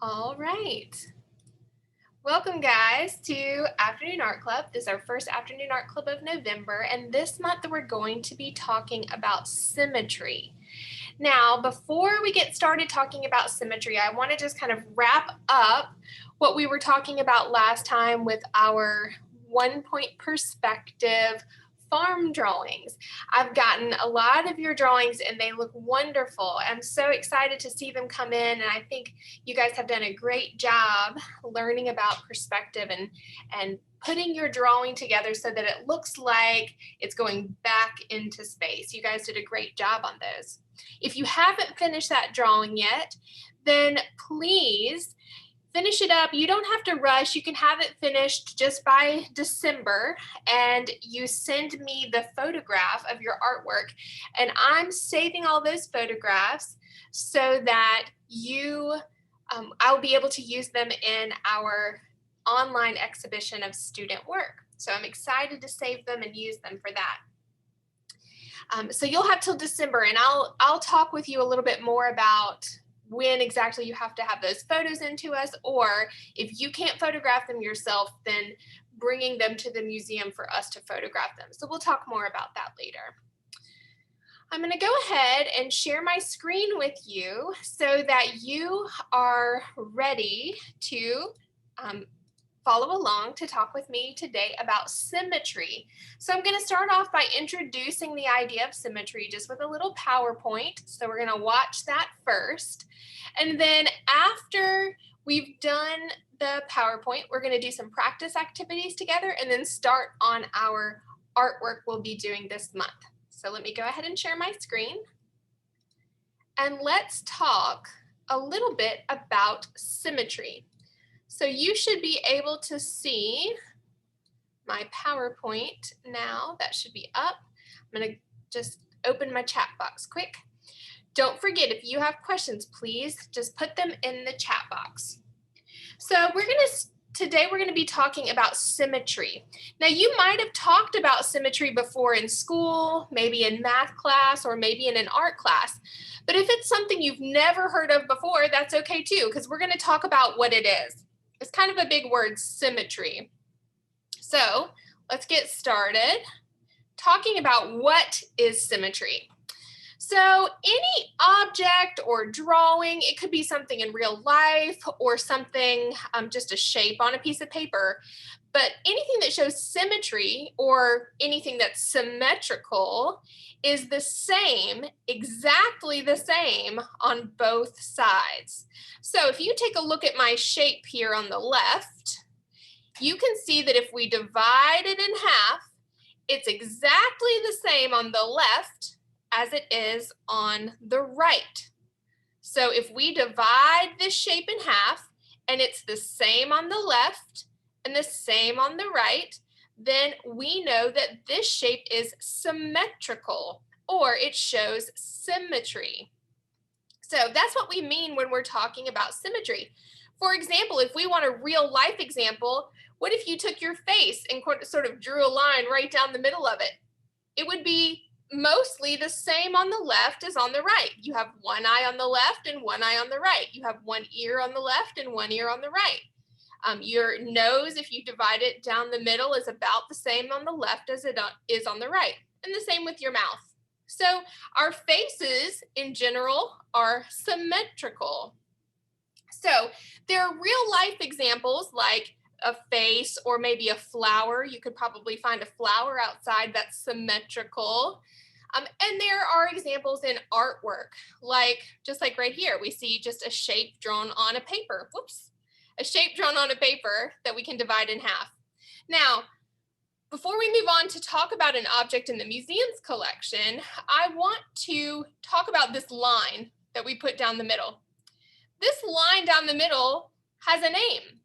All right. Welcome, guys, to Afternoon Art Club. This is our first Afternoon Art Club of November, and this month we're going to be talking about symmetry. Now, before we get started talking about symmetry, I want to just kind of wrap up what we were talking about last time with our 1-point perspective farm drawings. I've gotten a lot of your drawings and they look wonderful. I'm so excited to see them come in, and I think you guys have done a great job learning about perspective and putting your drawing together so that it looks like it's going back into space. You guys did a great job on those. If you haven't finished that drawing yet, then please finish it up. You don't have to rush. You can have it finished just by December, and you send me the photograph of your artwork, and I'm saving all those photographs so that I'll be able to use them in our online exhibition of student work. So I'm excited to save them and use them for that. So you'll have till December, and I'll talk with you a little bit more about when exactly you have to have those photos into us, or if you can't photograph them yourself, then bringing them to the museum for us to photograph them. So we'll talk more about that later. I'm going to go ahead and share my screen with you so that you are ready to follow along to talk with me today about symmetry. So I'm going to start off by introducing the idea of symmetry just with a little PowerPoint. So we're going to watch that first. And then after we've done the PowerPoint, we're going to do some practice activities together and then start on our artwork we'll be doing this month. So let me go ahead and share my screen. And let's talk a little bit about symmetry. So you should be able to see my PowerPoint now. That should be up. I'm going to just open my chat box quick. Don't forget, if you have questions, please just put them in the chat box. So today we're going to be talking about symmetry. Now, you might have talked about symmetry before in school, maybe in math class, or maybe in an art class. But if it's something you've never heard of before, that's okay too, because we're going to talk about what it is. It's kind of a big word, symmetry. So let's get started talking about what is symmetry. So any object or drawing, it could be something in real life or something, just a shape on a piece of paper, but anything that shows symmetry or anything that's symmetrical is the same, exactly the same on both sides. So if you take a look at my shape here on the left, you can see that if we divide it in half, it's exactly the same on the left as it is on the right. So if we divide this shape in half and it's the same on the left and the same on the right, then we know that this shape is symmetrical, or it shows symmetry. So that's what we mean when we're talking about symmetry. For example, if we want a real life example, what if you took your face and sort of drew a line right down the middle of it? It would be mostly the same on the left as on the right. You have one eye on the left and one eye on the right. You have one ear on the left and one ear on the right. Your nose, if you divide it down the middle, is about the same on the left as it is on the right. And the same with your mouth. So our faces in general are symmetrical. So there are real life examples like a face or maybe a flower. You could probably find a flower outside that's symmetrical. And there are examples in artwork, just like right here, we see just a shape drawn on a paper. Whoops, a shape drawn on a paper that we can divide in half. Now, before we move on to talk about an object in the museum's collection, I want to talk about this line that we put down the middle. This line down the middle has a name,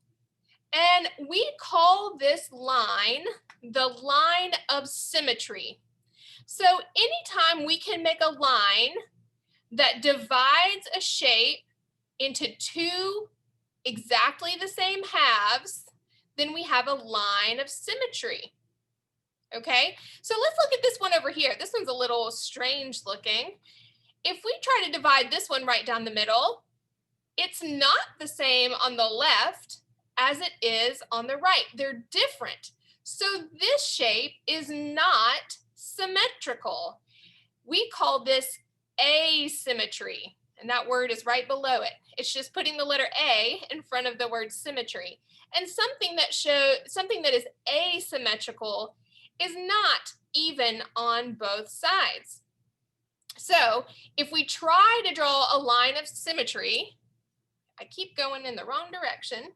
and we call this line the line of symmetry. So anytime we can make a line that divides a shape into two exactly the same halves, then we have a line of symmetry. Okay, so let's look at this one over here. This one's a little strange looking. If we try to divide this one right down the middle, it's not the same on the left as it is on the right. They're different. So this shape is not symmetrical. We call this asymmetry, and that word is right below it. It's just putting the letter A in front of the word symmetry. And something that is asymmetrical is not even on both sides. So if we try to draw a line of symmetry, I keep going in the wrong direction.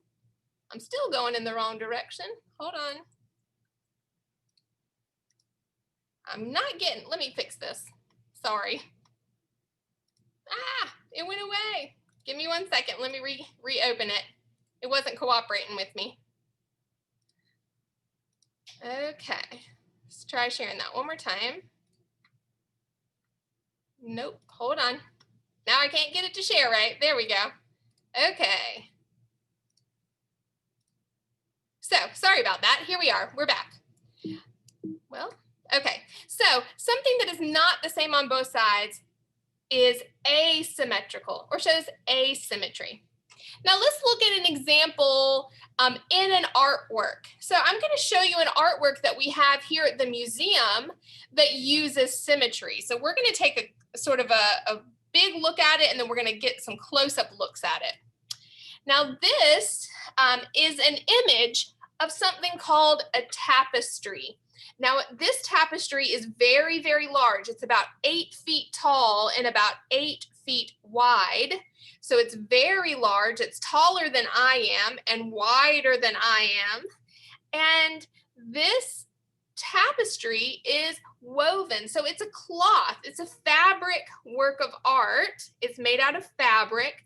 I'm still going in the wrong direction. Hold on. I'm not getting, let me fix this. Sorry. Ah, it went away. Give me 1 second. Let me reopen it. It wasn't cooperating with me. Okay, let's try sharing that one more time. Nope, hold on. Now I can't get it to share right. There we go. Okay. So, sorry about that. Here we are. We're back. Well, okay. So, something that is not the same on both sides is asymmetrical or shows asymmetry. Now, let's look at an example in an artwork. So, I'm going to show you an artwork that we have here at the museum that uses symmetry. So, we're going to take a sort of a big look at it, and then we're going to get some close-up looks at it. Now, this is an image of something called a tapestry. Now, this tapestry is very, very large. It's about 8 feet tall and about 8 feet wide. So it's very large. It's taller than I am and wider than I am. And this tapestry is woven. So it's a cloth. It's a fabric work of art. It's made out of fabric.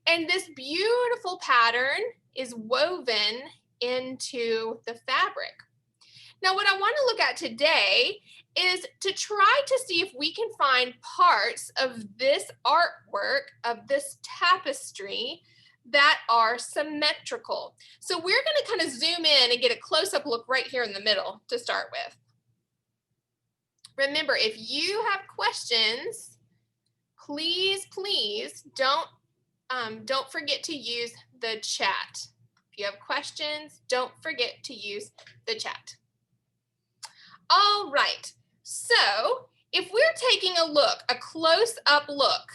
And this beautiful pattern is woven into the fabric. Now, what I want to look at today is to try to see if we can find parts of this artwork, of this tapestry, that are symmetrical. So we're going to kind of zoom in and get a close-up look right here in the middle to start with. Remember, if you have questions, please don't forget to use the chat. If you have questions, don't forget to use the chat. All right, so if we're taking a look, a close-up look,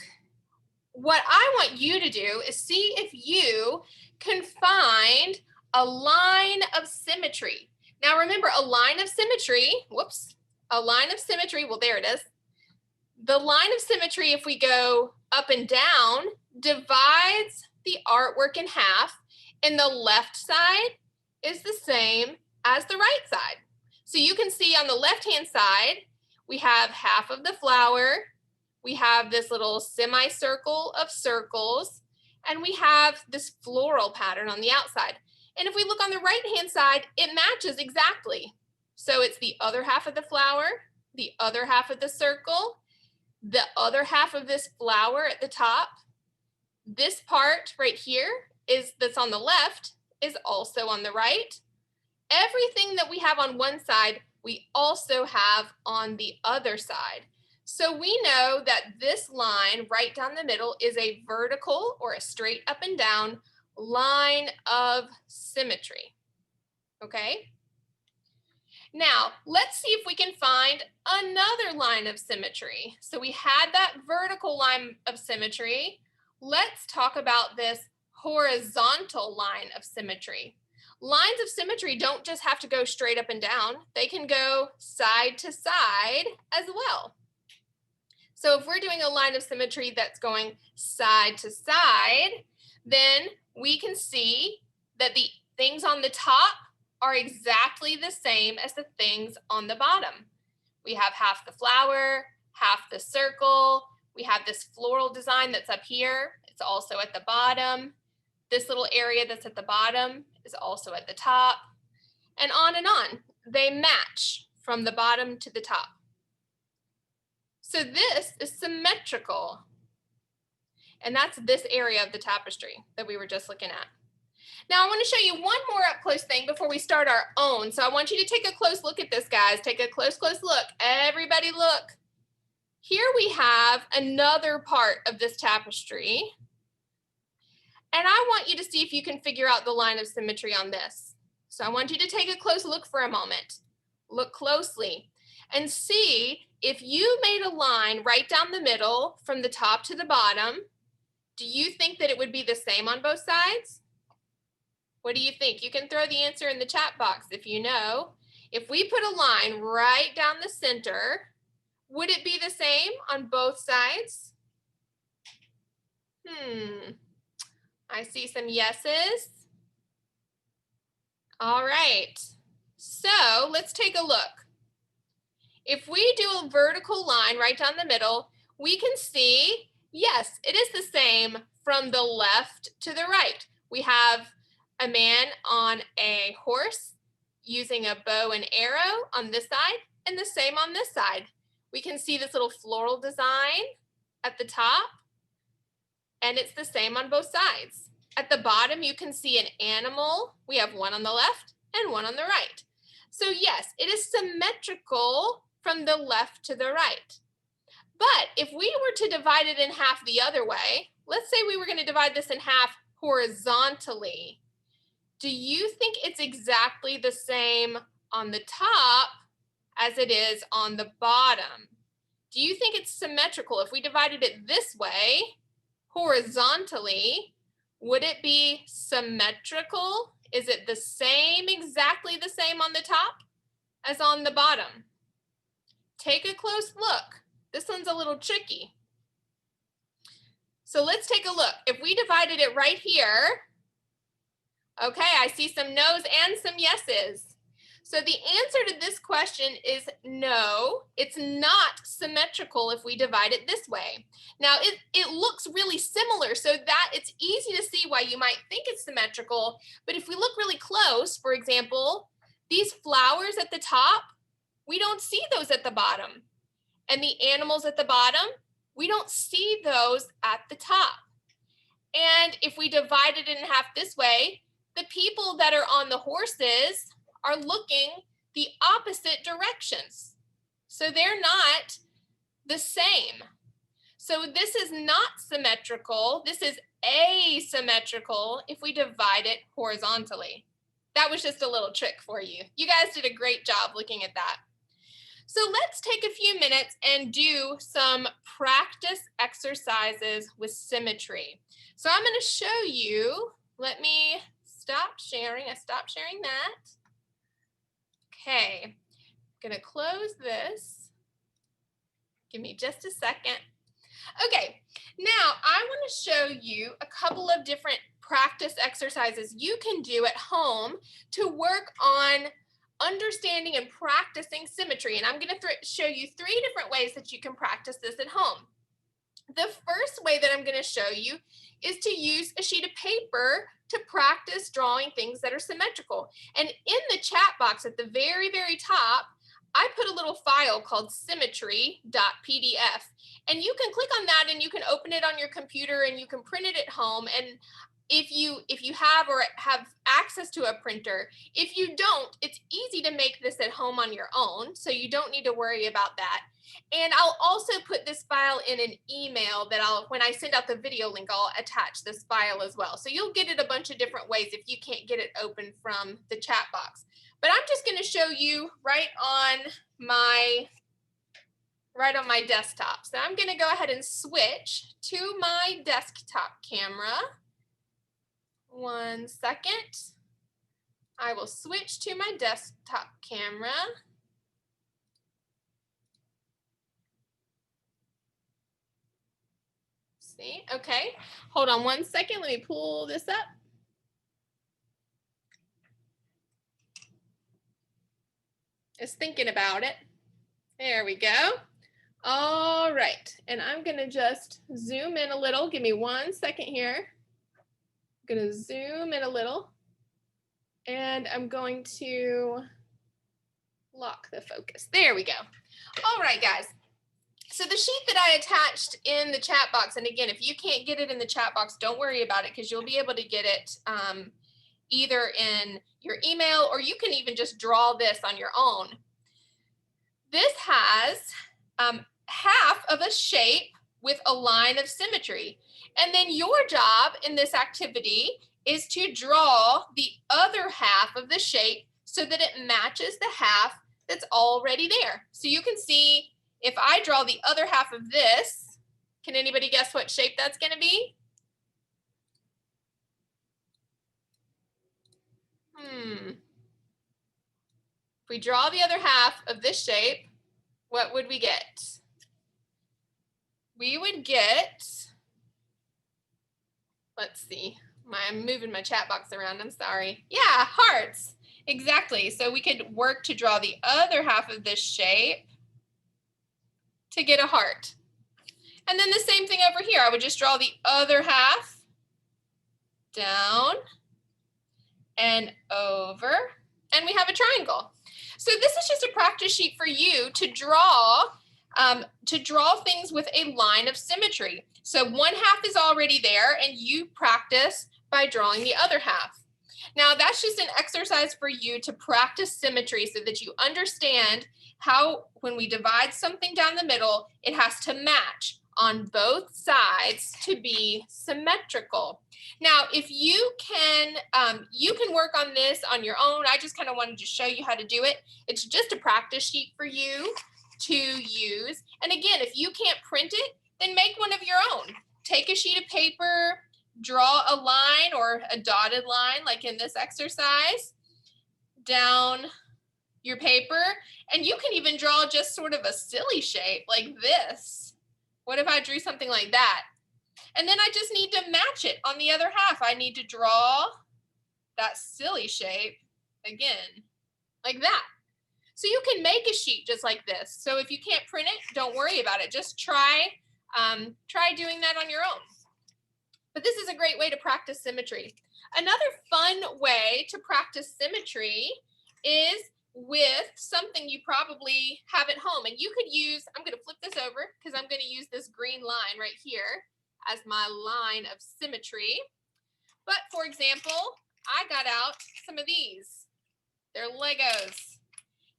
what I want you to do is see if you can find a line of symmetry. Now remember, a line of symmetry, well, there it is. The line of symmetry, if we go up and down, divides the artwork in half, and the left side is the same as the right side. So you can see on the left-hand side, we have half of the flower, we have this little semicircle of circles, and we have this floral pattern on the outside. And if we look on the right-hand side, it matches exactly. So it's the other half of the flower, the other half of the circle, the other half of this flower at the top. This part right here that's on the left is also on the right. Everything that we have on one side, we also have on the other side. So we know that this line right down the middle is a vertical or a straight up and down line of symmetry. Okay? Now, let's see if we can find another line of symmetry. So we had that vertical line of symmetry. Let's talk about this horizontal line of symmetry. Lines of symmetry don't just have to go straight up and down. They can go side to side as well. So if we're doing a line of symmetry that's going side to side, then we can see that the things on the top are exactly the same as the things on the bottom. We have half the flower, half the circle. We have this floral design that's up here. It's also at the bottom. This little area that's at the bottom is also at the top, and on and on. They match from the bottom to the top. So this is symmetrical, and that's this area of the tapestry that we were just looking at. Now I want to show you one more up close thing before we start our own. So I want you to take a close look at this, guys. Take a close look. Everybody look. Here we have another part of this tapestry. And I want you to see if you can figure out the line of symmetry on this. So I want you to take a close look for a moment. Look closely and see if you made a line right down the middle from the top to the bottom. Do you think that it would be the same on both sides? What do you think? You can throw the answer in the chat box if you know. If we put a line right down the center, would it be the same on both sides? I see some yeses. All right, so let's take a look. If we do a vertical line right down the middle, we can see, yes, it is the same from the left to the right. We have a man on a horse using a bow and arrow on this side and the same on this side. We can see this little floral design at the top, and it's the same on both sides. At the bottom, you can see an animal. We have one on the left and one on the right. So yes, it is symmetrical from the left to the right. But if we were to divide it in half the other way, let's say we were going to divide this in half horizontally. Do you think it's exactly the same on the top as it is on the bottom? Do you think it's symmetrical? If we divided it this way, horizontally, would it be symmetrical? Is it the same, exactly the same on the top as on the bottom? Take a close look. This one's a little tricky. So let's take a look. If we divided it right here, okay, I see some no's and some yeses. So the answer to this question is no, it's not symmetrical if we divide it this way. Now it looks really similar, so that it's easy to see why you might think it's symmetrical, but if we look really close, for example, these flowers at the top, we don't see those at the bottom. And the animals at the bottom, we don't see those at the top. And if we divide it in half this way, the people that are on the horses are looking the opposite directions. So they're not the same. So this is not symmetrical. This is asymmetrical if we divide it horizontally. That was just a little trick for you. You guys did a great job looking at that. So let's take a few minutes and do some practice exercises with symmetry. So I'm going to show you, let me stop sharing. I stopped sharing that. Okay, I'm going to close this. Give me just a second. Okay, now I want to show you a couple of different practice exercises you can do at home to work on understanding and practicing symmetry. And I'm going to show you 3 different ways that you can practice this at home. The first way that I'm going to show you is to use a sheet of paper to practice drawing things that are symmetrical. And in the chat box at the very, very top, I put a little file called symmetry.pdf. And you can click on that and you can open it on your computer and you can print it at home. And if you have or have access to a printer, if you don't, it's easy to make this at home on your own. So you don't need to worry about that. And I'll also put this file in an email that when I send out the video link, I'll attach this file as well. So you'll get it a bunch of different ways if you can't get it open from the chat box. But I'm just going to show you right on my desktop. So I'm going to go ahead and switch to my desktop camera. 1 second. I will switch to my desktop camera. See, okay. Hold on 1 second. Let me pull this up. Just thinking about it. There we go. All right. And I'm going to just zoom in a little. Give me 1 second here. I'm going to zoom in a little. And I'm going to lock the focus. There we go. All right, guys. So the sheet that I attached in the chat box, and again, if you can't get it in the chat box, don't worry about it because you'll be able to get it either in your email or you can even just draw this on your own. This has half of a shape with a line of symmetry. And then your job in this activity is to draw the other half of the shape so that it matches the half that's already there. So you can see if I draw the other half of this, can anybody guess what shape that's going to be? If we draw the other half of this shape, what would we get? We would get, let's see, I'm moving my chat box around, I'm sorry. Yeah, hearts, exactly. So we could work to draw the other half of this shape to get a heart. And then the same thing over here. I would just draw the other half down and over, and we have a triangle. So this is just a practice sheet for you to draw things with a line of symmetry. So one half is already there, and you practice by drawing the other half. Now that's just an exercise for you to practice symmetry so that you understand how when we divide something down the middle, it has to match on both sides to be symmetrical. Now, if you can work on this on your own. I just kind of wanted to show you how to do it. It's just a practice sheet for you to use. And again, if you can't print it, then make one of your own. Take a sheet of paper, draw a line or a dotted line, like in this exercise, down your paper. And you can even draw just sort of a silly shape like this. What if I drew something like that? And then I just need to match it on the other half. I need to draw that silly shape again, like that. So you can make a sheet just like this. So if you can't print it, don't worry about it. Just try doing that on your own. But this is a great way to practice symmetry. Another fun way to practice symmetry is with something you probably have at home. And you could use, I'm going to flip this over because I'm going to use this green line right here as my line of symmetry. But for example, I got out some of these. They're Legos.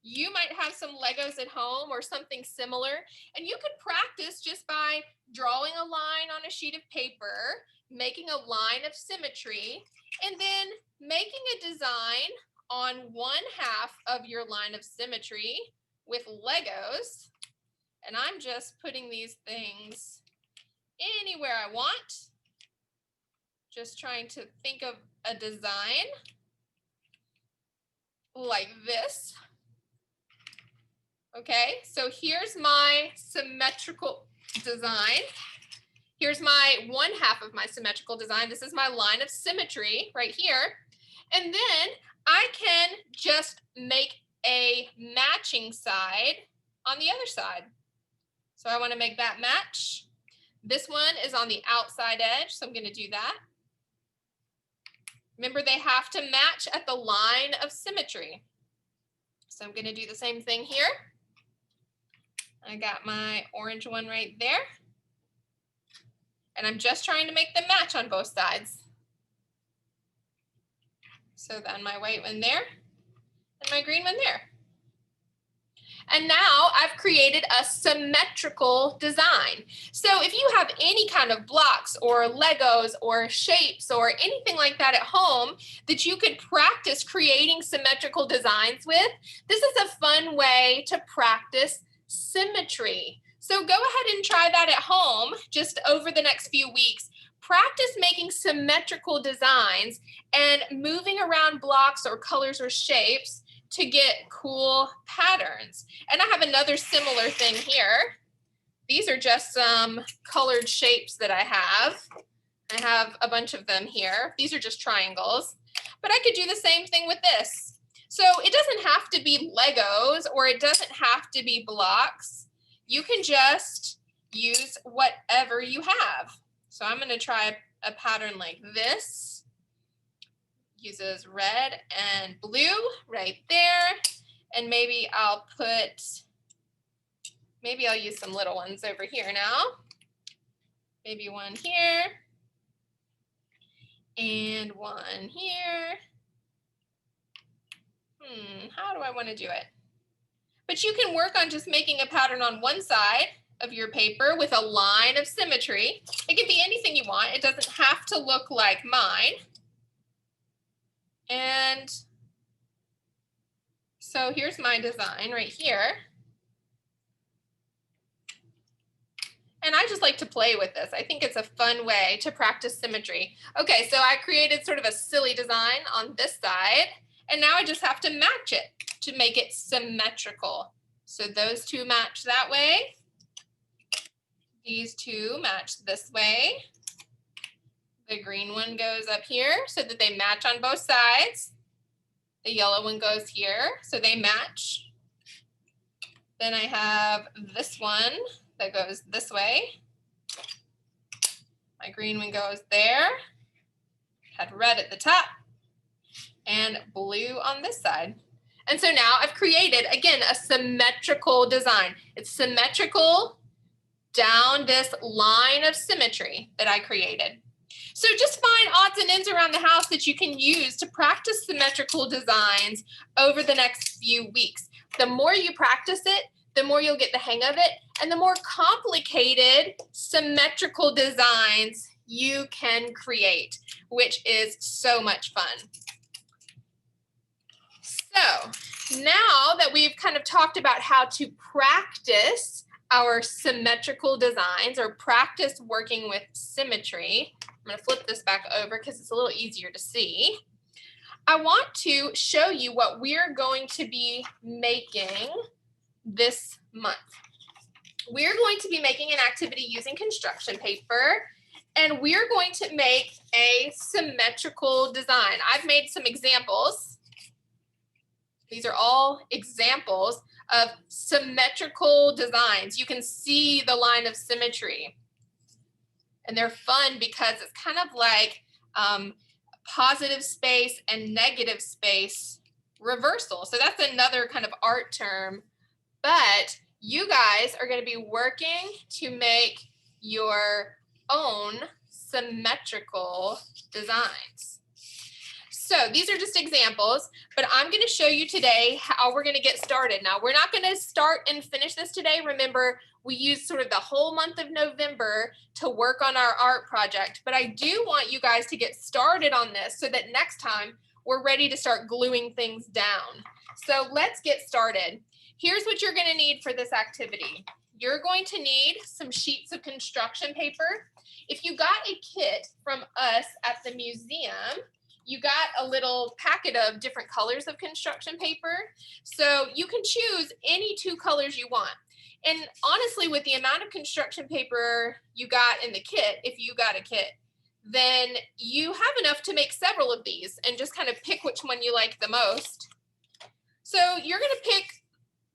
You might have some Legos at home or something similar, and you could practice just by drawing a line on a sheet of paper, making a line of symmetry, and then making a design on one half of your line of symmetry with Legos. And I'm just putting these things anywhere I want. Just trying to think of a design like this. Okay, so here's my symmetrical design. Here's my one half of my symmetrical design. This is my line of symmetry right here. And then I can just make a matching side on the other side. So I want to make that match. This one is on the outside edge, so I'm going to do that. Remember, they have to match at the line of symmetry. So I'm going to do the same thing here. I got my orange one right there. And I'm just trying to make them match on both sides. So then my white one there and my green one there. And now I've created a symmetrical design. So if you have any kind of blocks or Legos or shapes or anything like that at home that you could practice creating symmetrical designs with, this is a fun way to practice symmetry. So go ahead and try that at home just over the next few weeks. Practice making symmetrical designs and moving around blocks or colors or shapes to get cool patterns. And I have another similar thing here. These are just some colored shapes that I have. I have a bunch of them here. These are just triangles, but I could do the same thing with this. So it doesn't have to be Legos or it doesn't have to be blocks. You can just use whatever you have. So I'm going to try a pattern like this. Uses red and blue right there. And maybe I'll use some little ones over here now. Maybe one here and one here. How do I want to do it? But you can work on just making a pattern on one side of your paper with a line of symmetry. It can be anything you want. It doesn't have to look like mine. And so here's my design right here. And I just like to play with this. I think it's a fun way to practice symmetry. Okay, so I created sort of a silly design on this side, and now I just have to match it to make it symmetrical. So those two match that way. These two match this way. The green one goes up here so that they match on both sides. The yellow one goes here, so they match. Then I have this one that goes this way. My green one goes there. Had red at the top and blue on this side. And so now I've created, again, a symmetrical design. It's symmetrical down this line of symmetry that I created. So just find odds and ends around the house that you can use to practice symmetrical designs over the next few weeks. The more you practice it, the more you'll get the hang of it, and the more complicated symmetrical designs you can create, which is so much fun. So now that we've kind of talked about how to practice our symmetrical designs or practice working with symmetry, I'm going to flip this back over because it's a little easier to see. I want to show you what we're going to be making this month. We're going to be making an activity using construction paper, and we're going to make a symmetrical design. I've made some examples. These are all examples of symmetrical designs. You can see the line of symmetry. And they're fun because it's kind of like positive space and negative space reversal. So that's another kind of art term. But you guys are going to be working to make your own symmetrical designs. So these are just examples, but I'm going to show you today how we're going to get started. Now, we're not going to start and finish this today. Remember, we used sort of the whole month of November to work on our art project, but I do want you guys to get started on this so that next time we're ready to start gluing things down. So let's get started. Here's what you're going to need for this activity. You're going to need some sheets of construction paper. If you got a kit from us at the museum, you got a little packet of different colors of construction paper. So you can choose any two colors you want. And honestly, with the amount of construction paper you got in the kit, if you got a kit, then you have enough to make several of these and just kind of pick which one you like the most. So you're going to pick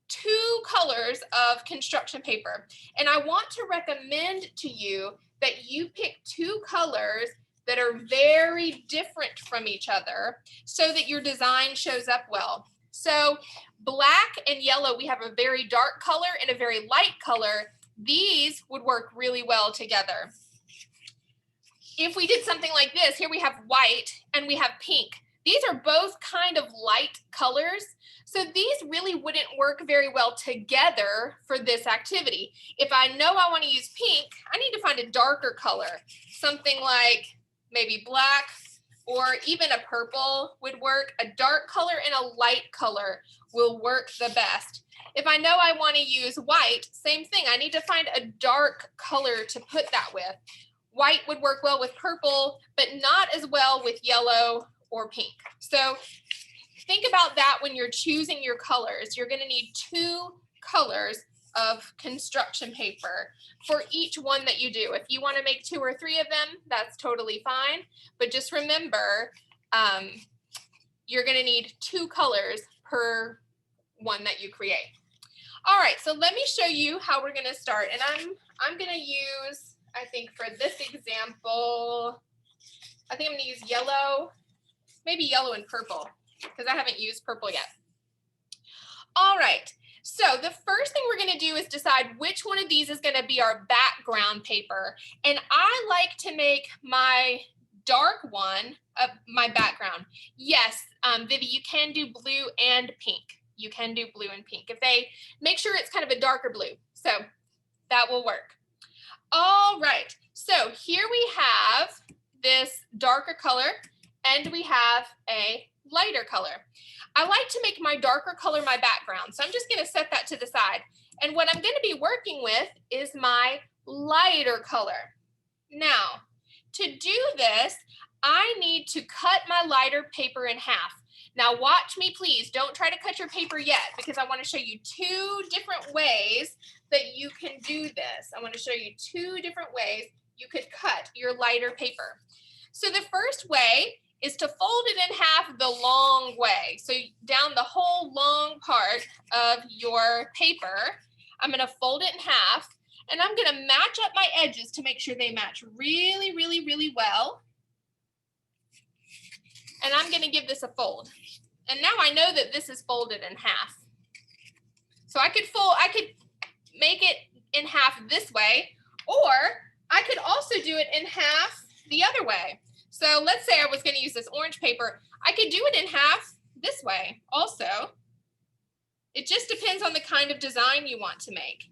two colors of construction paper. And I want to recommend to you that you pick two colors that are very different from each other so that your design shows up well. So black and yellow, we have a very dark color and a very light color. These would work really well together. If we did something like this, here we have white and we have pink. These are both kind of light colors, so these really wouldn't work very well together for this activity. If I know I want to use pink, I need to find a darker color, something like maybe black or even a purple would work. A dark color and a light color will work the best. If I know I want to use white, same thing. I need to find a dark color to put that with. White would work well with purple, but not as well with yellow or pink. So think about that when you're choosing your colors. You're going to need two colors of construction paper for each one that you do. If you want to make two or three of them, that's totally fine. But just remember, you're going to need two colors per one that you create. All right, so let me show you how we're going to start. And I'm going to use, I think for this example, I think I'm going to use yellow, maybe yellow and purple, because I haven't used purple yet. All right, so the first thing we're going to do is decide which one of these is going to be our background paper. And I like to make my dark one my background. Yes, Vivi, you can do blue and pink. You can do blue and pink. If they make sure it's kind of a darker blue. So That will work. All right, so here we have this darker color and we have a lighter color. I like to make my darker color my background, so I'm just going to set that to the side. And what I'm going to be working with is my lighter color. Now, to do this, I need to cut my lighter paper in half. Now watch me, please. Don't try to cut your paper yet, because I want to show you two different ways that you can do this. I want to show you two different ways you could cut your lighter paper. So the first way is to fold it in half the long way. So down the whole long part of your paper, I'm going to fold it in half, and I'm going to match up my edges to make sure they match really, really, really well. And I'm going to give this a fold. And now I know that this is folded in half. So I could make it in half this way, or I could also do it in half the other way. So let's say I was going to use this orange paper. I could do it in half this way also. It just depends on the kind of design you want to make.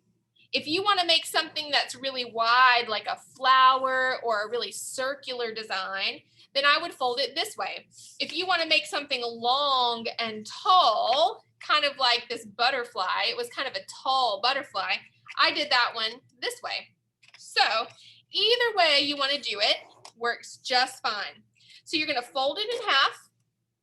If you want to make something that's really wide, like a flower or a really circular design, then I would fold it this way. If you want to make something long and tall, kind of like this butterfly, it was kind of a tall butterfly, I did that one this way. So either way you want to do it works just fine. So you're going to fold it in half.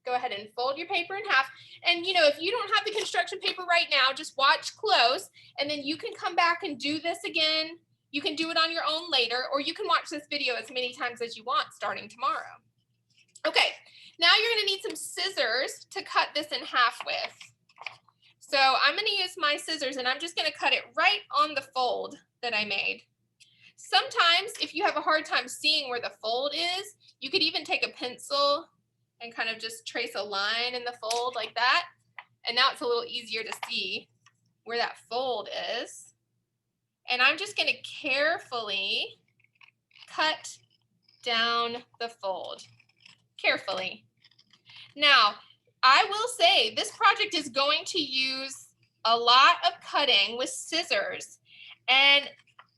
Go ahead and fold your paper in half. And you know, if you don't have the construction paper right now, just watch close, and then you can come back and do this again. You can do it on your own later, or you can watch this video as many times as you want starting tomorrow. Okay, now you're going to need some scissors to cut this in half with. So I'm going to use my scissors, and I'm just going to cut it right on the fold that I made. Sometimes if you have a hard time seeing where the fold is, you could even take a pencil and kind of just trace a line in the fold like that. And now it's a little easier to see where that fold is. And I'm just going to carefully cut down the fold. Carefully. Now, I will say this project is going to use a lot of cutting with scissors, and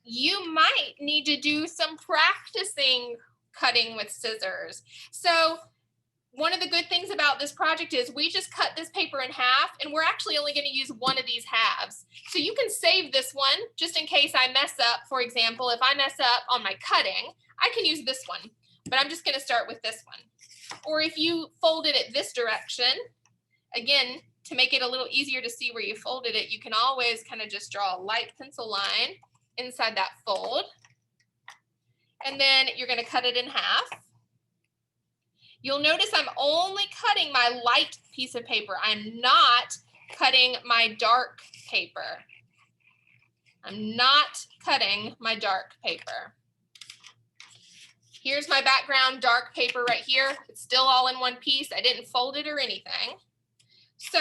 you might need to do some practicing cutting with scissors. So one of the good things about this project is we just cut this paper in half, and we're actually only going to use one of these halves. So you can save this one just in case I mess up. For example, if I mess up on my cutting, I can use this one, but I'm just going to start with this one. Or if you folded it this direction, again, to make it a little easier to see where you folded it, you can always kind of just draw a light pencil line inside that fold. And then you're going to cut it in half. You'll notice I'm only cutting my light piece of paper. I'm not cutting my dark paper. I'm not cutting my dark paper. Here's my background dark paper right here. It's still all in one piece. I didn't fold it or anything. So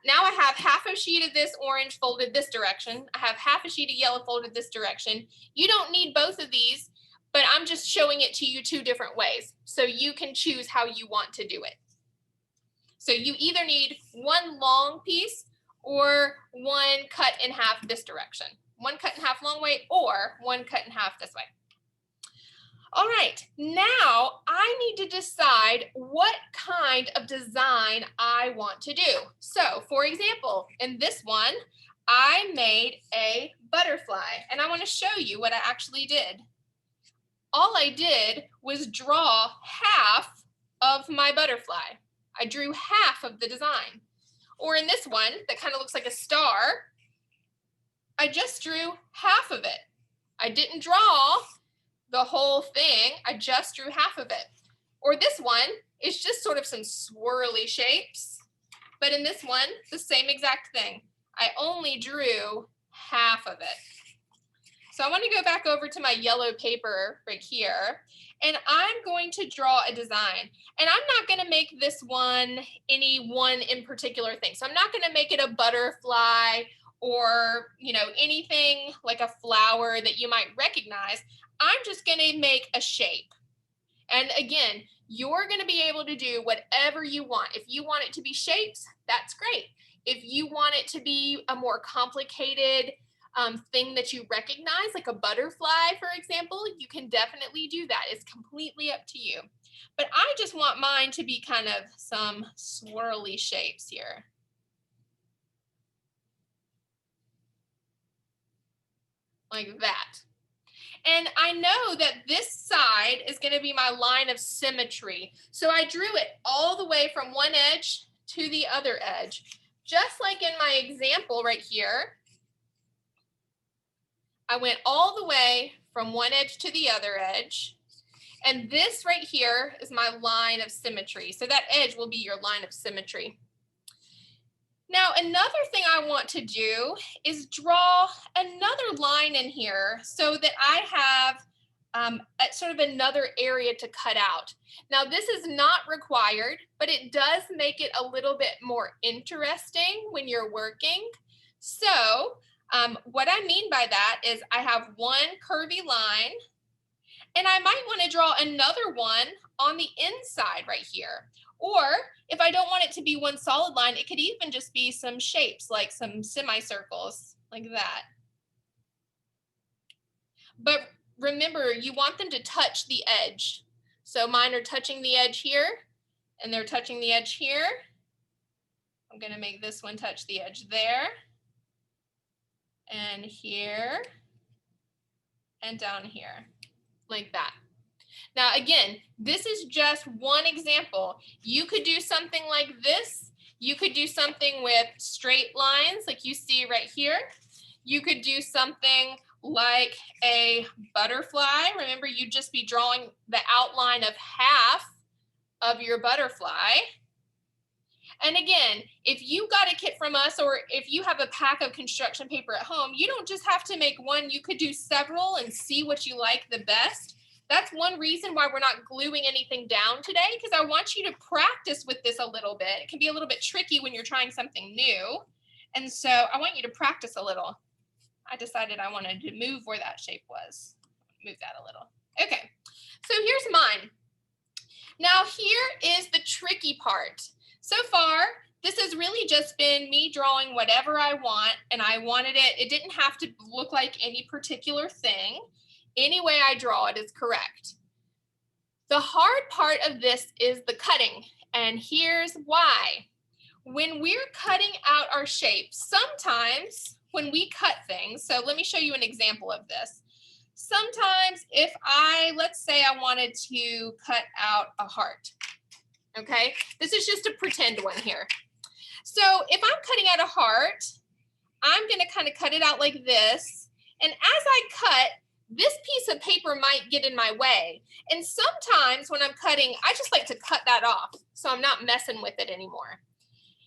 now I have half a sheet of this orange folded this direction. I have half a sheet of yellow folded this direction. You don't need both of these, but I'm just showing it to you two different ways, so you can choose how you want to do it. So you either need one long piece or one cut in half this direction. One cut in half long way or one cut in half this way. All right, now I need to decide what kind of design I want to do. So for example, in this one, I made a butterfly, and I want to show you what I actually did. All I did was draw half of my butterfly. I drew half of the design. Or in this one that kind of looks like a star, I just drew half of it. I didn't draw the whole thing, I just drew half of it. Or this one is just sort of some swirly shapes, but in this one, the same exact thing. I only drew half of it. So I want to go back over to my yellow paper right here, and I'm going to draw a design. And I'm not going to make this one any one in particular thing. So I'm not going to make it a butterfly or, you know, anything like a flower that you might recognize. I'm just going to make a shape. And again, you're going to be able to do whatever you want. If you want it to be shapes, that's great. If you want it to be a more complicated thing that you recognize, like a butterfly, for example, you can definitely do that. It's completely up to you. But I just want mine to be kind of some swirly shapes here. Like that. And I know that this side is going to be my line of symmetry. So I drew it all the way from one edge to the other edge. Just like in my example right here, I went all the way from one edge to the other edge. And this right here is my line of symmetry. So that edge will be your line of symmetry. Now, another thing I want to do is draw another line in here so that I have sort of another area to cut out. Now, this is not required, but it does make it a little bit more interesting when you're working. So what I mean by that is I have one curvy line, and I might want to draw another one on the inside right here. Or if I don't want it to be one solid line, it could even just be some shapes, like some semicircles, like that. But remember, you want them to touch the edge. So mine are touching the edge here, and they're touching the edge here. I'm going to make this one touch the edge there, and here, and down here, like that. Now, again, this is just one example. You could do something like this. You could do something with straight lines like you see right here. You could do something like a butterfly. Remember, you'd just be drawing the outline of half of your butterfly. And again, if you got a kit from us, or if you have a pack of construction paper at home, you don't just have to make one. You could do several and see what you like the best. That's one reason why we're not gluing anything down today, because I want you to practice with this a little bit. It can be a little bit tricky when you're trying something new. And so I want you to practice a little. I decided I wanted to move where that shape was. Move that a little. Okay, so here's mine. Now here is the tricky part. So far, this has really just been me drawing whatever I want, and I wanted it didn't have to look like any particular thing. Any way I draw it is correct. The hard part of this is the cutting, and here's why. When we're cutting out our shape, sometimes when we cut things, so let me show you an example of this. Sometimes if let's say I wanted to cut out a heart, okay? This is just a pretend one here. So if I'm cutting out a heart, I'm gonna kind of cut it out like this, and as I cut, this piece of paper might get in my way. And sometimes when I'm cutting, I just like to cut that off so I'm not messing with it anymore.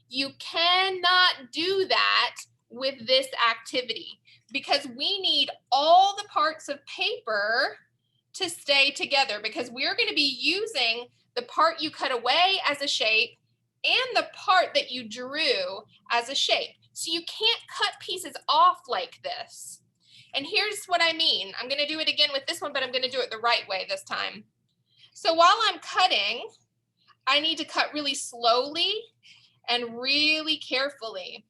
You cannot do that with this activity because we need all the parts of paper to stay together, because we're going to be using the part you cut away as a shape and the part that you drew as a shape. So you can't cut pieces off like this. And here's what I mean. I'm going to do it again with this one, but I'm going to do it the right way this time. So while I'm cutting, I need to cut really slowly and really carefully.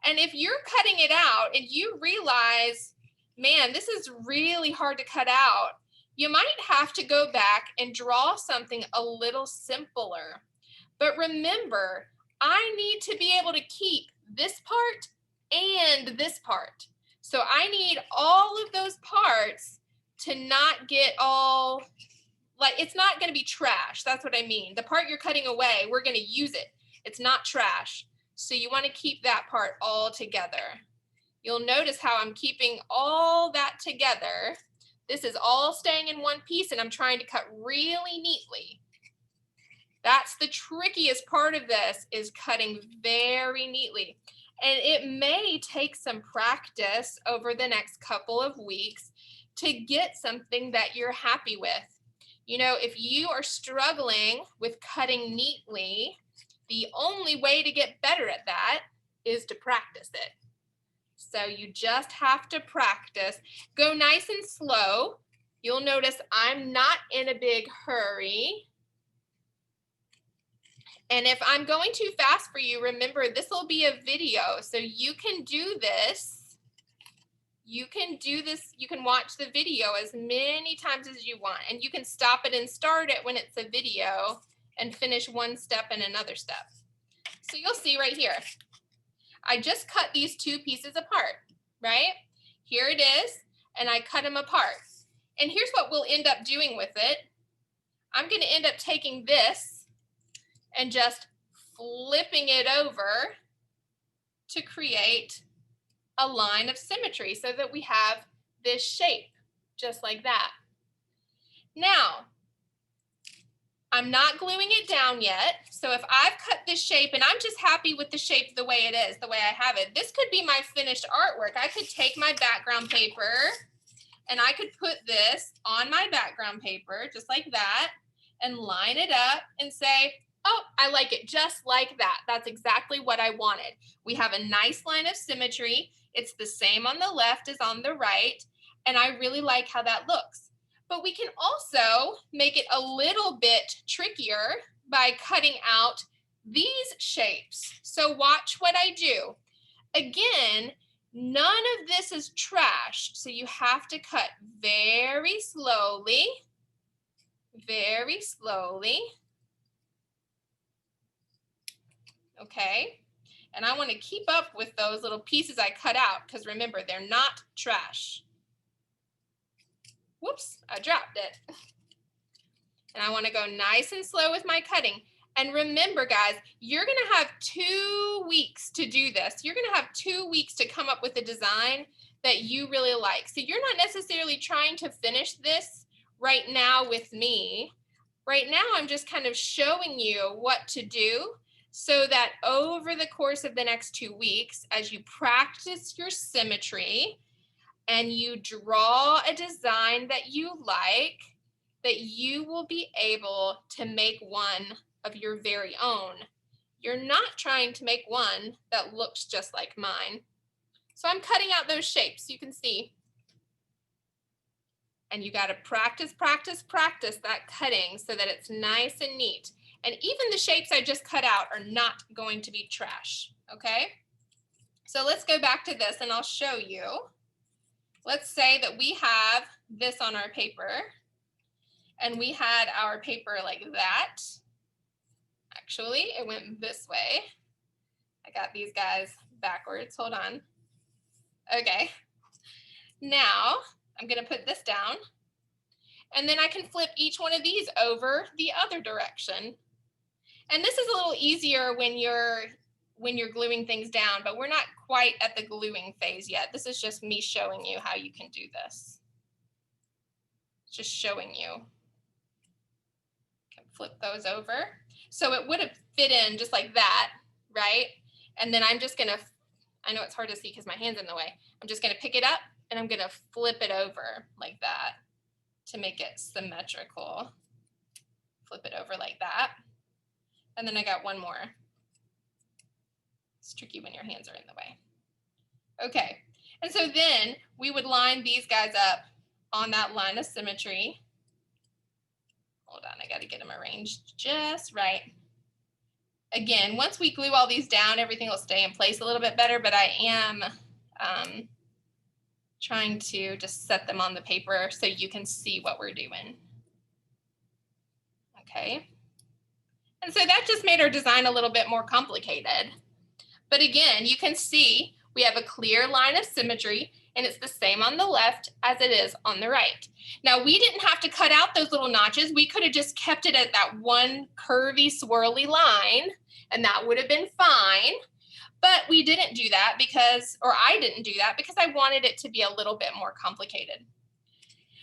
And if you're cutting it out and you realize, man, this is really hard to cut out, you might have to go back and draw something a little simpler. But remember, I need to be able to keep this part and this part. So I need all of those parts to not get all, like, it's not going to be trash. That's what I mean. The part you're cutting away, we're going to use it. It's not trash. So you want to keep that part all together. You'll notice how I'm keeping all that together. This is all staying in one piece, and I'm trying to cut really neatly. That's the trickiest part of this, is cutting very neatly. And it may take some practice over the next couple of weeks to get something that you're happy with. You know, if you are struggling with cutting neatly, the only way to get better at that is to practice it. So you just have to practice. Go nice and slow. You'll notice I'm not in a big hurry. And if I'm going too fast for you, remember, this will be a video, so you can do this You can do this, you can watch the video as many times as you want, and you can stop it and start it when it's a video and finish one step and another step. So you'll see right here, I just cut these two pieces apart, right? Here it is, and I cut them apart. And here's what we'll end up doing with it. I'm going to end up taking this and just flipping it over to create a line of symmetry so that we have this shape, just like that. Now, I'm not gluing it down yet. So if I've cut this shape and I'm just happy with the shape the way it is, the way I have it, this could be my finished artwork. I could take my background paper and I could put this on my background paper just like that and line it up and say, oh, I like it just like that. That's exactly what I wanted. We have a nice line of symmetry. It's the same on the left as on the right. And I really like how that looks. But we can also make it a little bit trickier by cutting out these shapes. So watch what I do. Again, none of this is trash. So you have to cut very slowly, very slowly. Okay. And I want to keep up with those little pieces I cut out because remember, they're not trash. Whoops, I dropped it. And I want to go nice and slow with my cutting. And remember, guys, you're going to have 2 weeks to do this. You're going to have 2 weeks to come up with a design that you really like. So you're not necessarily trying to finish this right now with me. Right now, I'm just kind of showing you what to do so that over the course of the next 2 weeks, as you practice your symmetry, and you draw a design that you like, that you will be able to make one of your very own. You're not trying to make one that looks just like mine. So I'm cutting out those shapes, you can see. And you got to practice, practice, practice that cutting so that it's nice and neat. And even the shapes I just cut out are not going to be trash, okay? So let's go back to this and I'll show you. Let's say that we have this on our paper and we had our paper like that. Actually, it went this way. I got these guys backwards. Hold on. Okay. Now I'm going to put this down and then I can flip each one of these over the other direction. And this is a little easier when you're gluing things down, but we're not quite at the gluing phase yet. This is just me showing you how you can do this. Just showing you. Can flip those over. So it would have fit in just like that, right? And then I'm just gonna, I know it's hard to see because my hand's in the way. I'm just gonna pick it up and I'm gonna flip it over like that to make it symmetrical. Flip it over like that. And then I got one more. It's tricky when your hands are in the way. Okay, and so then we would line these guys up on that line of symmetry. Hold on, I got to get them arranged just right. Again, once we glue all these down, everything will stay in place a little bit better, but I am trying to just set them on the paper so you can see what we're doing. Okay, and so that just made our design a little bit more complicated. But again, you can see we have a clear line of symmetry and it's the same on the left as it is on the right. Now we didn't have to cut out those little notches. We could have just kept it at that one curvy, swirly line and that would have been fine. But we didn't do that because, or I didn't do that because I wanted it to be a little bit more complicated.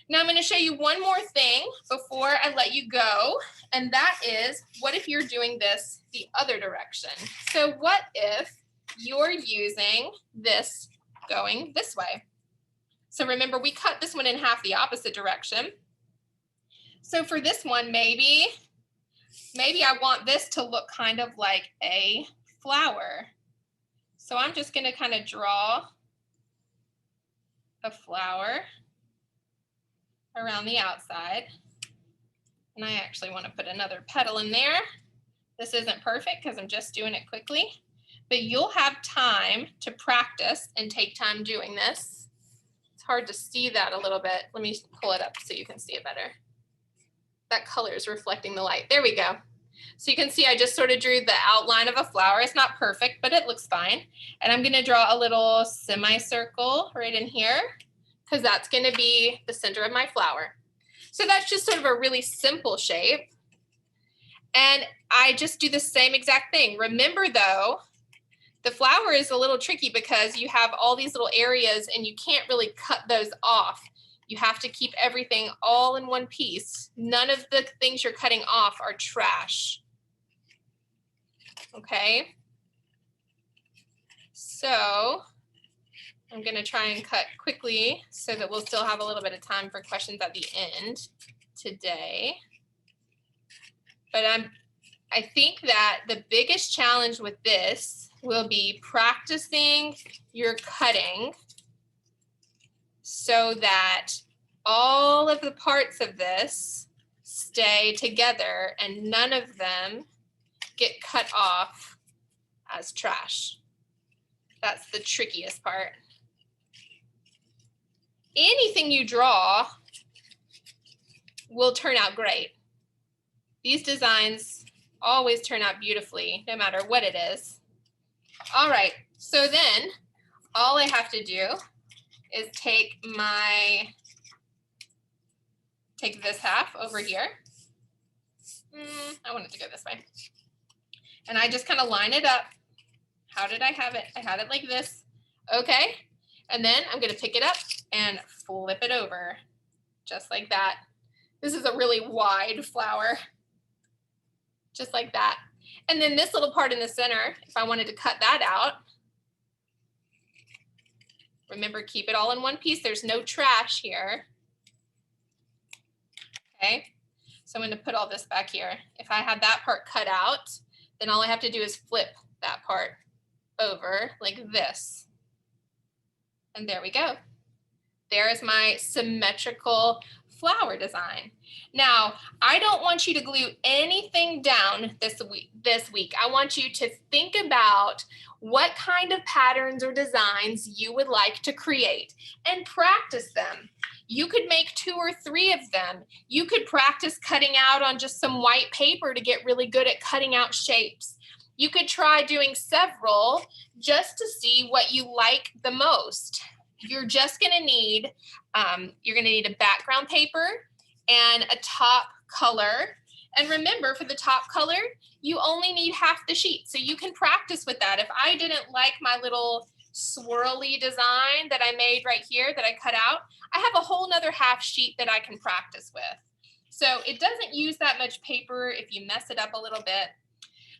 Now I'm going to show you one more thing before I let you go. And that is, what if you're doing this the other direction? So what if you're using this going this way? So remember, we cut this one in half the opposite direction. So for this one, maybe I want this to look kind of like a flower. So I'm just going to kind of draw a flower around the outside. And I actually want to put another petal in there. This isn't perfect because I'm just doing it quickly, but you'll have time to practice and take time doing this. hard to see that a little bit. Let me pull it up so you can see it better. That color is reflecting the light. There we go. So you can see I just sort of drew the outline of a flower. It's not perfect, but it looks fine. And I'm going to draw a little semicircle right in here because that's going to be the center of my flower. So that's just sort of a really simple shape. And I just do the same exact thing. Remember though, the flower is a little tricky because you have all these little areas and you can't really cut those off. You have to keep everything all in one piece. None of the things you're cutting off are trash. Okay. So I'm going to try and cut quickly so that we'll still have a little bit of time for questions at the end today. But I think that the biggest challenge with this will be practicing your cutting so that all of the parts of this stay together and none of them get cut off as trash. That's the trickiest part. Anything you draw will turn out great. These designs always turn out beautifully, no matter what it is. All right, so then all I have to do is take this half over here. I want it to go this way. And I just kind of line it up. How did I have it? I had it like this. Okay. And then I'm going to pick it up and flip it over just like that. This is a really wide flower. Just like that. And then this little part in the center, if I wanted to cut that out, remember, keep it all in one piece. There's no trash here. Okay, so I'm going to put all this back here. If I had that part cut out, then all I have to do is flip that part over like this. And there we go. There is my symmetrical flower design. Now, I don't want you to glue anything down this week. I want you to think about what kind of patterns or designs you would like to create and practice them. You could make 2 or 3 of them. You could practice cutting out on just some white paper to get really good at cutting out shapes. You could try doing several just to see what you like the most. You're just going to need, a background paper and a top color. And remember, for the top color, you only need half the sheet. So you can practice with that. If I didn't like my little swirly design that I made right here that I cut out, I have a whole nother half sheet that I can practice with. So it doesn't use that much paper if you mess it up a little bit.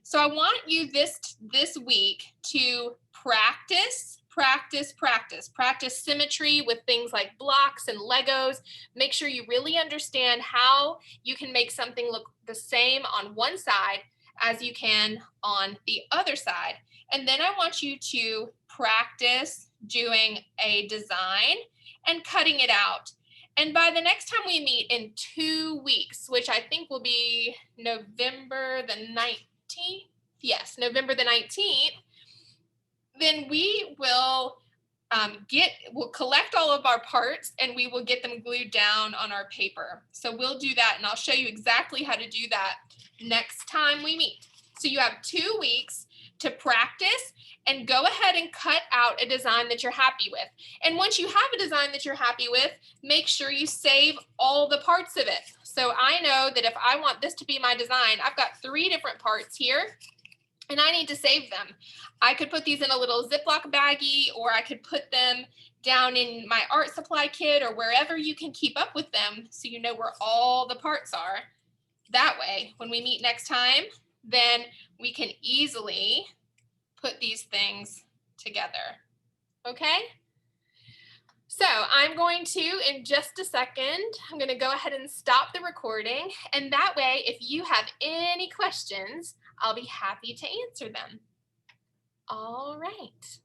So I want you this week to practice symmetry with things like blocks and Legos. Make sure you really understand how you can make something look the same on one side as you can on the other side. And then I want you to practice doing a design and cutting it out. And by the next time we meet in 2 weeks, which I think will be November the 19th, yes, November the 19th, then we will we'll collect all of our parts and we will get them glued down on our paper. So we'll do that, and I'll show you exactly how to do that next time we meet. So you have 2 weeks to practice and go ahead and cut out a design that you're happy with. And once you have a design that you're happy with, make sure you save all the parts of it. So I know that if I want this to be my design, I've got 3 different parts here, and I need to save them. I could put these in a little Ziploc baggie, or I could put them down in my art supply kit or wherever you can keep up with them so you know where all the parts are. That way, when we meet next time, then we can easily put these things together. Okay? So I'm going to, in just a second, I'm going to go ahead and stop the recording. And that way, if you have any questions, I'll be happy to answer them. All right.